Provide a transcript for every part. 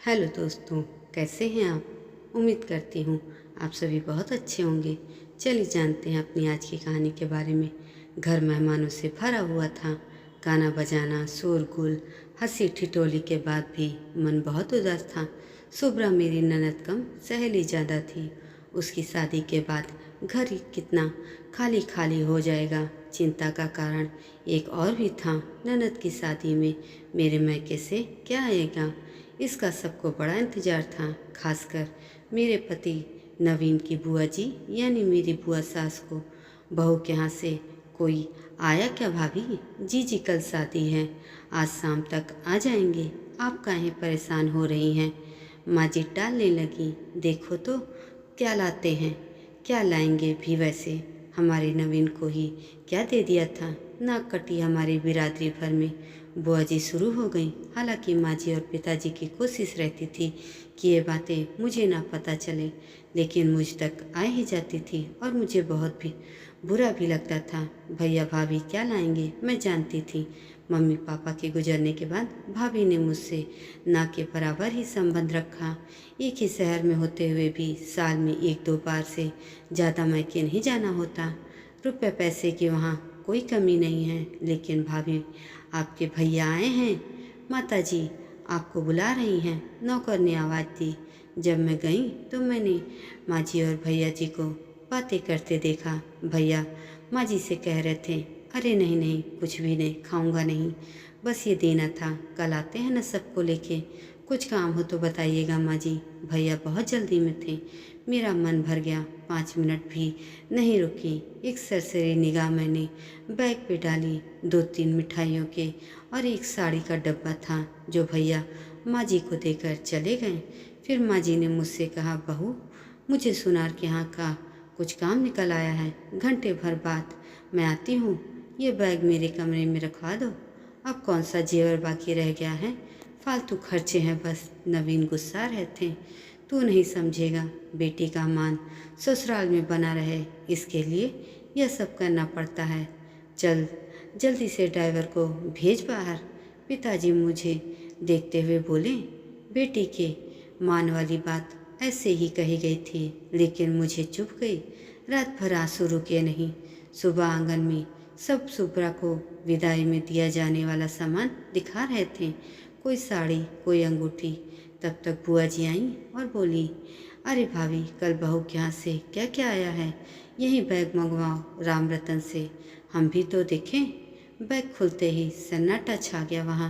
Hello दोस्तों, कैसे हैं आप। उम्मीद करती हूँ आप सभी बहुत अच्छे होंगे। चलिए जानते हैं अपनी आज की कहानी के बारे में। घर मेहमानों से भरा हुआ था। गाना बजाना, शोरगुल, हंसी ठिठोली के बाद भी मन बहुत उदास था। शुभ्रा मेरी ननद कम सहेली ज़्यादा थी। उसकी शादी के बाद घर ही कितना खाली खाली हो जाएगा। चिंता का कारण एक और भी था, ननद की शादी में मेरे मैके से क्या आएगा। इसका सबको बड़ा इंतज़ार था, खासकर मेरे पति नवीन की बुआ जी यानी मेरी बुआ सास को। बहू के यहाँ से कोई आया क्या भाभी? जी जी, कल शादी है, आज शाम तक आ जाएंगे। आप काहे परेशान हो रही हैं? माँ जी टालने लगी। देखो तो क्या लाते हैं। क्या लाएंगे भी वैसे, हमारे नवीन को ही क्या दे दिया था। नाक कटी हमारी बिरादरी भर में। बुआ जी शुरू हो गई। हालांकि माँ जी और पिताजी की कोशिश रहती थी कि ये बातें मुझे ना पता चले, लेकिन मुझ तक आ ही जाती थी और मुझे बहुत भी बुरा भी लगता था। भैया भाभी क्या लाएंगे मैं जानती थी। मम्मी पापा के गुजरने के बाद भाभी ने मुझसे ना के बराबर ही संबंध रखा। एक ही शहर में होते हुए भी साल में एक दो बार से ज़्यादा मैके नहीं जाना होता। रुपए पैसे की वहाँ कोई कमी नहीं है। लेकिन भाभी, आपके भैया आए हैं। माता जी आपको बुला रही हैं, नौकर ने आवाज़ दी। जब मैं गई तो मैंने माँ जी और भैया जी को बातें करते देखा। भैया माँ जी से कह रहे थे, अरे नहीं नहीं, कुछ भी नहीं खाऊंगा नहीं, बस ये देना था, कल आते हैं ना सबको लेके। कुछ काम हो तो बताइएगा माँ जी। भैया बहुत जल्दी में थे। मेरा मन भर गया। 5 मिनट भी नहीं रुकी। एक सरसरी निगाह मैंने बैग पे डाली। 2-3 मिठाइयों के और एक साड़ी का डब्बा था जो भैया माँ जी को देकर चले गए। फिर माँ जी ने मुझसे कहा, बहू मुझे सुनार के यहाँ का कुछ काम निकल आया है, घंटे भर बाद मैं आती हूँ। ये बैग मेरे कमरे में रखवा दो। अब कौन सा जेवर बाकी रह गया है, फालतू खर्चे हैं बस। नवीन गुस्सा रहे थे। तू नहीं समझेगा, बेटी का मान ससुराल में बना रहे, इसके लिए यह सब करना पड़ता है। चल जल्दी से ड्राइवर को भेज बाहर। पिताजी मुझे देखते हुए बोले। बेटी के मान वाली बात ऐसे ही कही गई थी, लेकिन मुझे चुभ गई। रात भर आंसू रुके नहीं। सुबह आंगन में सब शुभ्रा को विदाई में दिया जाने वाला सामान दिखा रहे थे, कोई साड़ी, कोई अंगूठी। तब तक बुआ जी आईं और बोली, अरे भाभी, कल बहू के यहाँ से क्या क्या आया है, यही बैग मंगवाओ राम रतन से, हम भी तो देखें। बैग खुलते ही सन्नाटा छा गया वहाँ।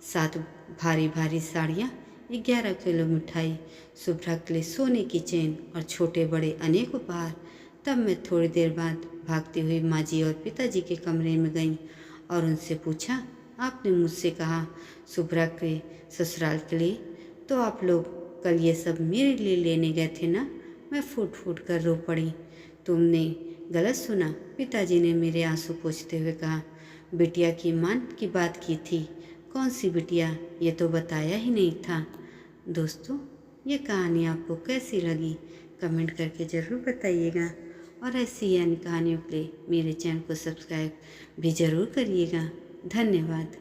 7 भारी भारी साड़ियाँ, 11 किलो मिठाई, शुभ्रा के लिए सोने की चेन और छोटे बड़े अनेक उपहार। तब मैं थोड़ी देर बाद भागती हुई माँ जी और पिताजी के कमरे में गई और उनसे पूछा, आपने मुझसे कहा शुभ्रा के ससुराल के लिए, तो आप लोग कल ये सब मेरे लिए लेने गए थे ना। मैं फूट फूट कर रो पड़ी। तुमने गलत सुना, पिताजी ने मेरे आंसू पोंछते हुए कहा। बिटिया की मान की बात की थी। कौन सी बिटिया, ये तो बताया ही नहीं था। दोस्तों, ये कहानी आपको कैसी लगी कमेंट करके ज़रूर बताइएगा और ऐसी अन्य कहानियों के लिए मेरे चैनल को सब्सक्राइब भी ज़रूर करिएगा। धन्यवाद।